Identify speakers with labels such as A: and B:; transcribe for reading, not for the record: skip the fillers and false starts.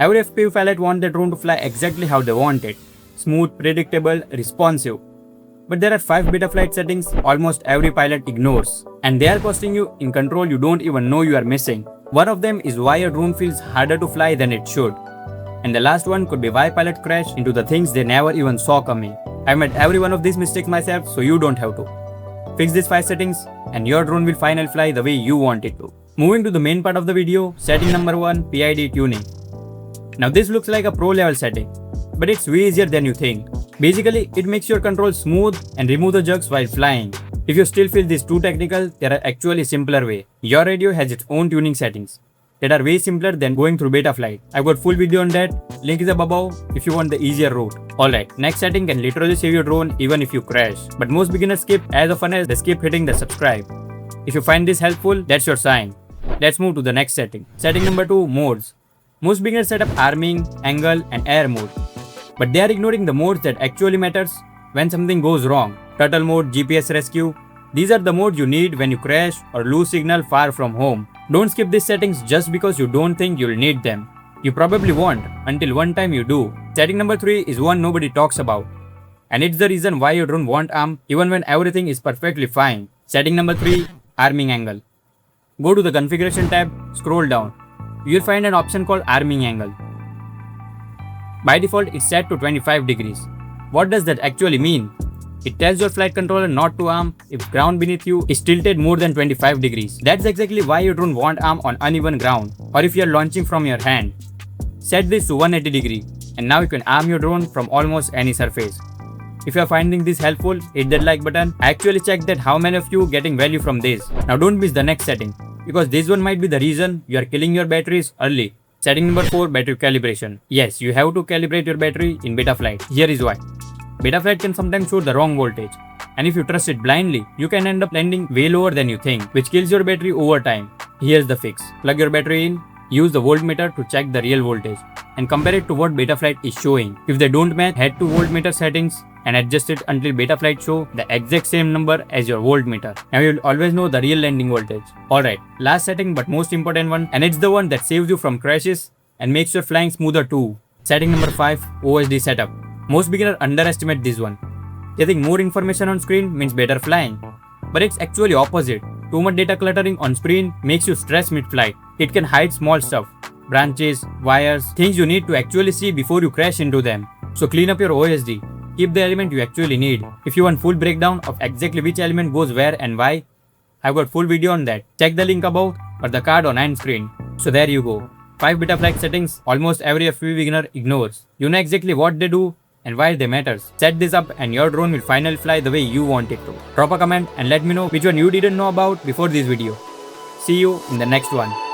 A: Every FPV pilot wants their drone to fly exactly how they want it. Smooth, predictable, responsive. But there are 5 Betaflight settings almost every pilot ignores. And they are costing you in control you don't even know you are missing. One of them is why your drone feels harder to fly than it should. And the last one could be why pilots crash into the things they never even saw coming. I've made every one of these mistakes myself, so you don't have to. Fix these 5 settings and your drone will finally fly the way you want it to. Moving to the main part of the video, setting number 1, PID Tuning. Now this looks like a pro level setting, but it's way easier than you think. Basically, it makes your control smooth and remove the jerks while flying. If you still feel this too technical, there are actually simpler way. Your radio has its own tuning settings that are way simpler than going through Betaflight. I've got full video on that, link is above if you want the easier route. Alright, next setting can literally save your drone even if you crash. But most beginners skip as often as they skip hitting the subscribe. If you find this helpful, that's your sign. Let's move to the next setting. Setting number 2, modes. Most beginners set up arming, angle and air mode. But they are ignoring the modes that actually matters when something goes wrong. Turtle mode, GPS rescue. These are the modes you need when you crash or lose signal far from home. Don't skip these settings just because you don't think you'll need them. You probably won't until one time you do. Setting number 3 is one nobody talks about. And it's the reason why your drone won't arm even when everything is perfectly fine. Setting number 3, arming angle. Go to the configuration tab, scroll down. You'll find an option called arming angle. By default, it's set to 25 degrees. What does that actually mean? It tells your flight controller not to arm if ground beneath you is tilted more than 25 degrees. That's exactly why your drone won't arm on uneven ground or if you're launching from your hand. Set this to 180 degree and now you can arm your drone from almost any surface. If you're finding this helpful, hit that like button. I actually checked that how many of you getting value from this. Now don't miss the next setting because this one might be the reason you are killing your batteries early. Setting number 4, battery calibration. Yes, you have to calibrate your battery in Betaflight. Here is why. Betaflight can sometimes show the wrong voltage. And if you trust it blindly, you can end up landing way lower than you think, which kills your battery over time. Here's the fix. Plug your battery in, use the voltmeter to check the real voltage, and compare it to what Betaflight is showing. If they don't match, head to voltmeter settings and adjust it until Betaflight show the exact same number as your voltmeter. Now you'll always know the real landing voltage. Alright, last setting but most important one, and it's the one that saves you from crashes and makes your flying smoother too. Setting number 5, OSD Setup. Most beginners underestimate this one. They think more information on screen means better flying. But it's actually opposite. Too much data cluttering on screen makes you stress mid-flight. It can hide small stuff, branches, wires, things you need to actually see before you crash into them. So clean up your OSD. Keep the element you actually need. If you want full breakdown of exactly which element goes where and why, I've got full video on that. Check the link above or the card on end screen. So there you go. 5 Betaflight settings almost every FPV beginner ignores. You know exactly what they do and why they matters. Set this up and your drone will finally fly the way you want it to. Drop a comment and let me know which one you didn't know about before this video. See you in the next one.